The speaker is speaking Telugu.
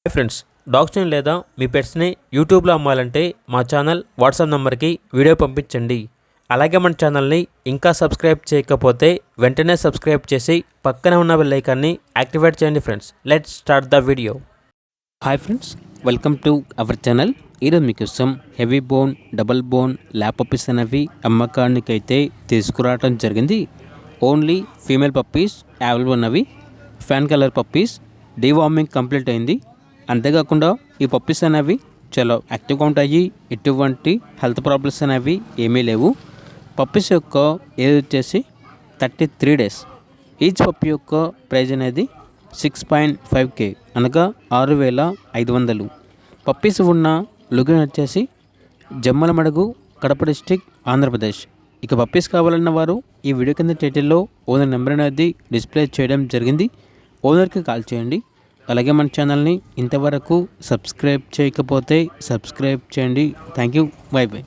హాయ్ ఫ్రెండ్స్, డాగ్స్ని లేదా మీ పెట్స్ని యూట్యూబ్లో అమ్మాలంటే మా ఛానల్ వాట్సాప్ నెంబర్కి వీడియో పంపించండి. అలాగే మన ఛానల్ని ఇంకా సబ్స్క్రైబ్ చేయకపోతే వెంటనే సబ్స్క్రైబ్ చేసి పక్కనే ఉన్న బెల్ ఐకాన్ని యాక్టివేట్ చేయండి. Friends, let's start the video. Hi friends, welcome to our channel. ఈరోజు మీకోసం heavy bone, double bone lab puppies అనేవి అమ్మకానికైతే తీసుకురావడం జరిగింది. ఓన్లీ ఫీమేల్ పప్పీస్ అవైలబుల్ ఉన్నవి. Fan colour puppies, deworming complete అయింది. అంతేకాకుండా ఈ పప్పీస్ అనేవి చాలా యాక్టివ్గా ఉంటాయి. ఎటువంటి హెల్త్ ప్రాబ్లమ్స్ అనేవి ఏమీ లేవు. పప్పీస్ యొక్క ఏజ్ వచ్చేసి 33 days. ఈచ్ పప్పీ యొక్క ప్రైజ్ అనేది 6.5K, అనగా 6,500. పప్పీస్ ఉన్న లొకేషన్ వచ్చేసి జమ్మలమడుగు, కడప డిస్టిక్, ఆంధ్రప్రదేశ్. ఇక పప్పీస్ కావాలన్న వారు ఈ వీడియో కింద టైటిల్లో ఓనర్ నెంబర్ అనేది డిస్ప్లే చేయడం జరిగింది. ఓనర్కి కాల్ చేయండి. అలాగే మన ఛానల్ని ఇంతవరకు సబ్స్క్రైబ్ చేయకపోతే సబ్స్క్రైబ్ చేయండి. Thank you. By by.